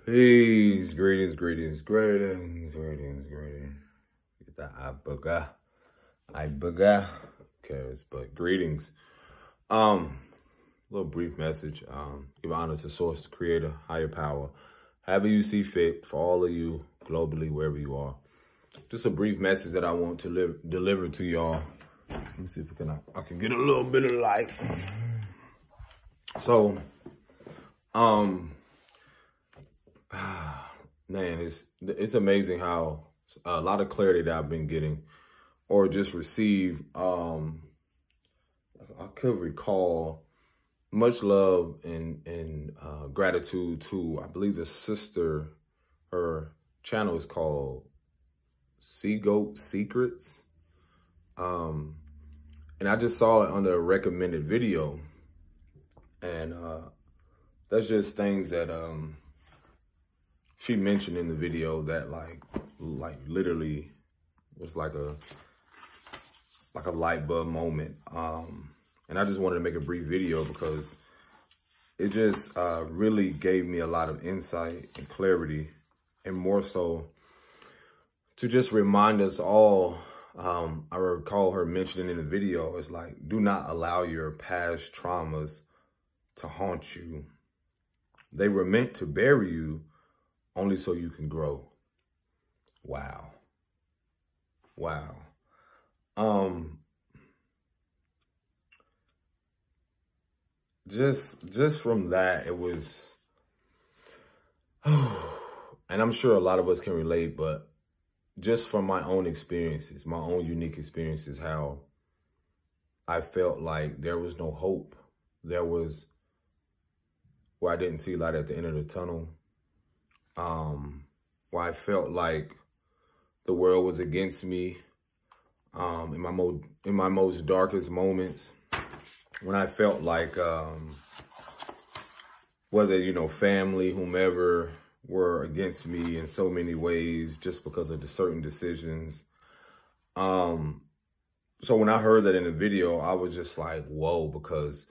Peace, greetings. Get that I bugger cares, but greetings. Little brief message. Give honor to source, creator, higher power. However you see fit for all of you globally, wherever you are. Just a brief message that I want to deliver to y'all. Let me see if I can get a little bit of light. So, man, it's amazing how a lot of clarity that I've been getting or just received. I could recall much love and gratitude to, I believe, the sister. Her channel is called Sea Goat Secrets. And I just saw it under a recommended video. And that's just things that she mentioned in the video that like literally was like a light bulb moment. And I just wanted to make a brief video because it just really gave me a lot of insight and clarity, and more so to just remind us all. I recall her mentioning in the video, it's like, do not allow your past traumas to haunt you. They were meant to bury you only so you can grow. Wow. Just from that, it was, and I'm sure a lot of us can relate, but just from my own experiences, my own unique experiences, how I felt like there was no hope. There was, where I didn't see light at the end of the tunnel. Where I felt like the world was against me. In my most darkest moments, when I felt like, whether, family, whomever, were against me in so many ways just because of the certain decisions. So when I heard that in the video, I was just like, whoa, because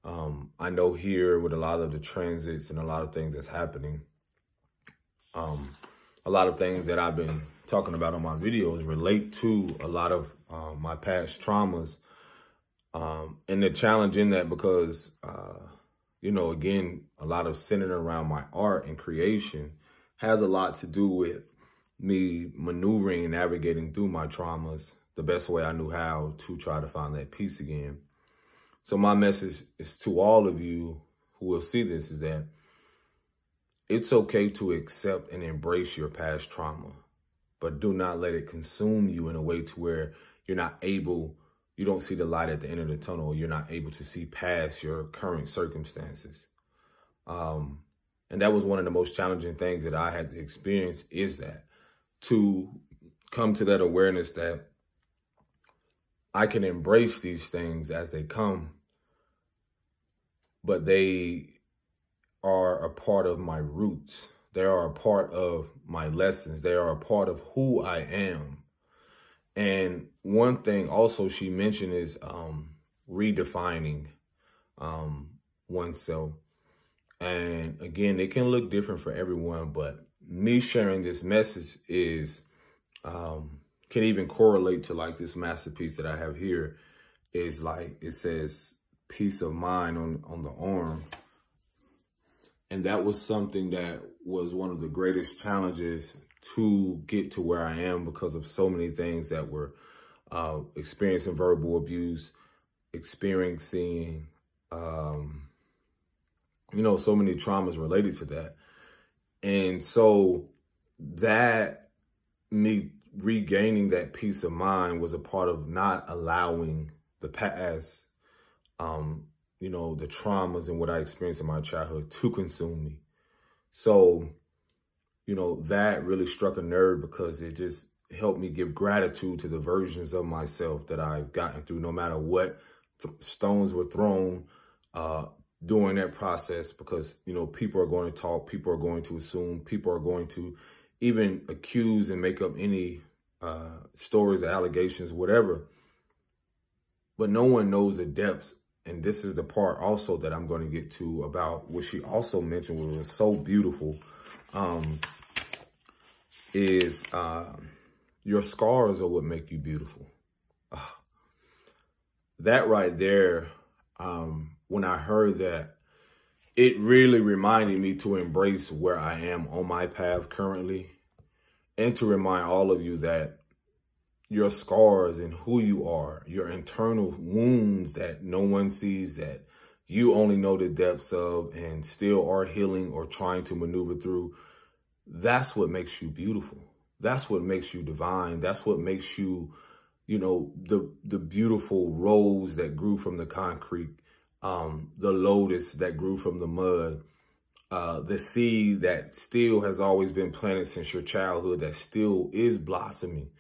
I know here with a lot of the transits and a lot of things that's happening, a lot of things that I've been talking about on my videos relate to a lot of my past traumas. And the challenge in that, because, again, a lot of centered around my art and creation has a lot to do with me maneuvering and navigating through my traumas the best way I knew how to try to find that peace again. So my message is to all of you who will see this, is that it's okay to accept and embrace your past trauma, but do not let it consume you in a way to where you don't see the light at the end of the tunnel, or you're not able to see past your current circumstances. And that was one of the most challenging things that I had to experience, is that to come to that awareness that I can embrace these things as they come, but they are a part of my roots. They are a part of my lessons. They are a part of who I am. And one thing also she mentioned is redefining oneself. And again, it can look different for everyone, but me sharing this message is can even correlate to like this masterpiece that I have here. Is like, it says peace of mind on the arm. And that was something that was one of the greatest challenges to get to where I am, because of so many things that were experiencing verbal abuse, experiencing, so many traumas related to that. And so that, me regaining that peace of mind, was a part of not allowing the past, the traumas and what I experienced in my childhood to consume me. So, that really struck a nerve, because it just helped me give gratitude to the versions of myself that I've gotten through, no matter what stones were thrown during that process. Because, people are going to talk, people are going to assume, people are going to even accuse and make up any stories, allegations, whatever. But no one knows the depths and this is the part also that I'm going to get to about what she also mentioned, which was so beautiful, is your scars are what make you beautiful. That right there, when I heard that, it really reminded me to embrace where I am on my path currently, and to remind all of you that your scars and who you are, your internal wounds that no one sees, that you only know the depths of and still are healing or trying to maneuver through, that's what makes you beautiful. That's what makes you divine. That's what makes you, you know, the beautiful rose that grew from the concrete, the lotus that grew from the mud, the seed that still has always been planted since your childhood that still is blossoming,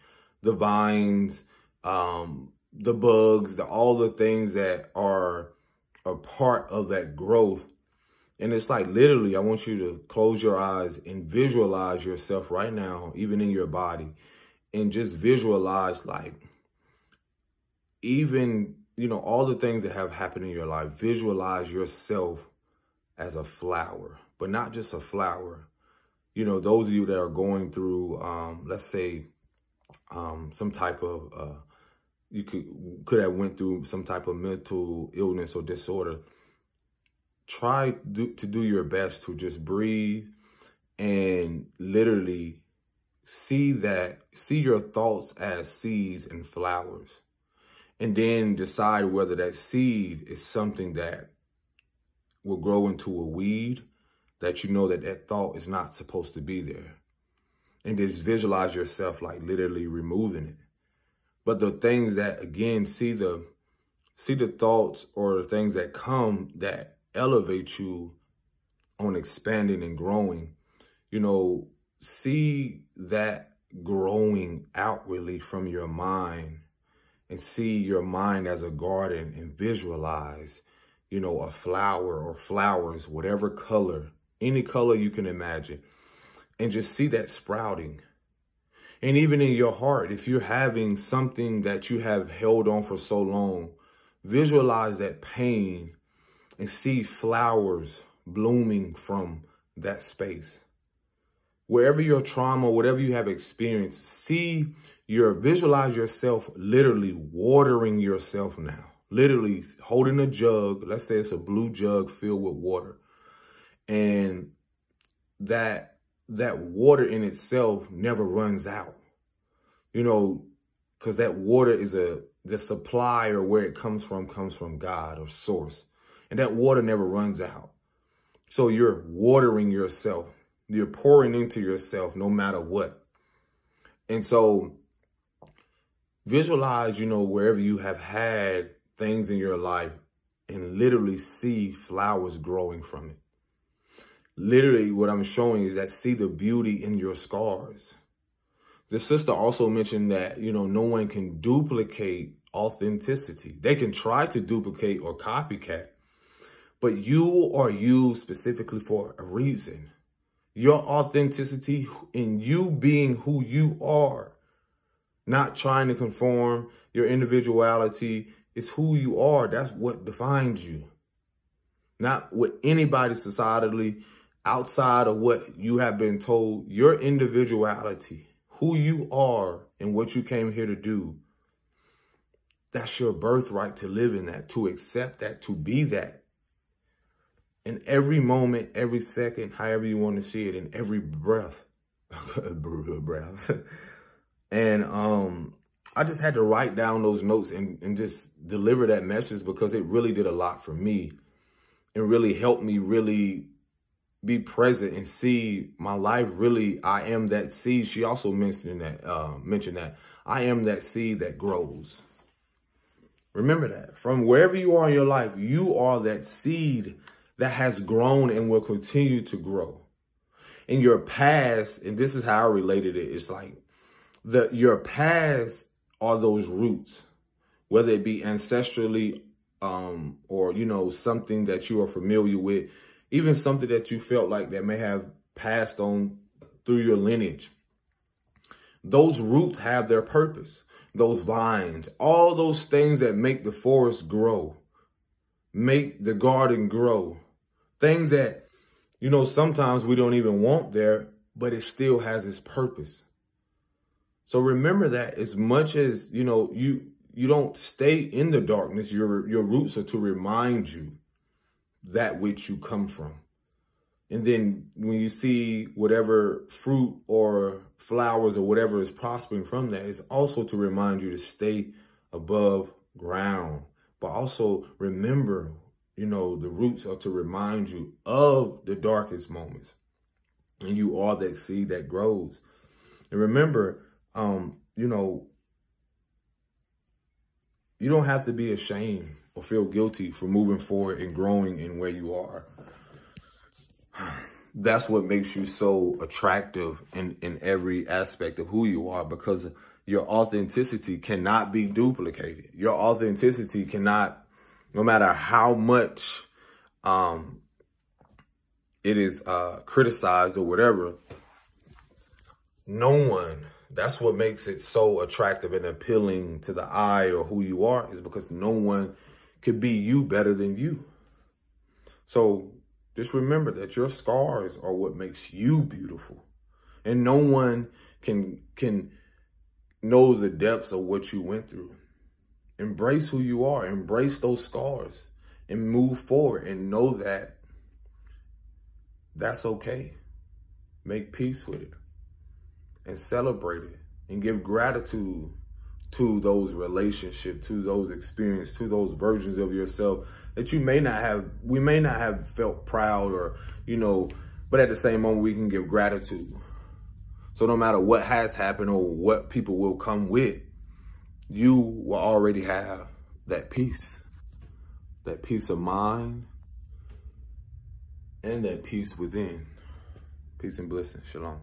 the vines, the bugs, all the things that are a part of that growth. And it's like, literally, I want you to close your eyes and visualize yourself right now, even in your body, and just visualize, like, even, you know, all the things that have happened in your life. Visualize yourself as a flower, but not just a flower. You know, those of you that are going through, let's say, some type of, you could have went through some type of mental illness or disorder. Try to do your best to just breathe and literally see your thoughts as seeds and flowers, and then decide whether that seed is something that will grow into a weed, that you know that thought is not supposed to be there. And just visualize yourself like literally removing it. But the things that, again, see the thoughts or the things that come that elevate you on expanding and growing, you know, see that growing outwardly from your mind, and see your mind as a garden, and visualize, you know, a flower or flowers, whatever color, any color you can imagine, and just see that sprouting. And even in your heart, if you're having something that you have held on for so long, visualize that pain and see flowers blooming from that space. Wherever your trauma, whatever you have experienced, visualize yourself literally watering yourself now. Literally holding a jug, let's say it's a blue jug filled with water. And that water in itself never runs out. You know, because that water is the supply, or where it comes from God or source. And that water never runs out. So you're watering yourself. You're pouring into yourself no matter what. And so visualize, you know, wherever you have had things in your life, and literally see flowers growing from it. Literally what I'm showing is that see the beauty in your scars. The sister also mentioned that, you know, no one can duplicate authenticity. They can try to duplicate or copycat, but you are you specifically for a reason. Your authenticity in you being who you are, not trying to conform. Your individuality is who you are. That's what defines you. Not what anybody societally outside of what you have been told. Your individuality, who you are and what you came here to do. That's your birthright, to live in that, to accept that, to be that. In every moment, every second, however you want to see it, in every breath. And I just had to write down those notes and just deliver that message, because it really did a lot for me. It really helped me really be present and see my life. Really, I am that seed. She also mentioned that I am that seed that grows. Remember that. From wherever you are in your life, you are that seed that has grown and will continue to grow. In your past, and this is how I related it, it's like your past are those roots, whether it be ancestrally or, you know, something that you are familiar with, even something that you felt like that may have passed on through your lineage. Those roots have their purpose. Those vines, all those things that make the forest grow. make the garden grow. Things that, you know, sometimes we don't even want there, but it still has its purpose. So remember that as much as, you know, you don't stay in the darkness, your roots are to remind you that which you come from. And then when you see whatever fruit or flowers or whatever is prospering from that, it's also to remind you to stay above ground. But also remember, you know, the roots are to remind you of the darkest moments. And you are that seed that grows. And remember, you know, you don't have to be ashamed or feel guilty for moving forward and growing in where you are. That's what makes you so attractive in every aspect of who you are, because your authenticity cannot be duplicated. Your authenticity cannot, no matter how much it is criticized or whatever, no one, that's what makes it so attractive and appealing to the eye or who you are, is because no one could be you better than you. So just remember that your scars are what makes you beautiful. And no one can knows the depths of what you went through. Embrace who you are. Embrace those scars and move forward and know that that's okay. Make peace with it and celebrate it and give gratitude to those relationships, to those experiences, to those versions of yourself that you may not have, we may not have felt proud or, you know, but at the same moment we can give gratitude. So no matter what has happened or what people will come with, you will already have that peace of mind, and that peace within. Peace and blessing. Shalom.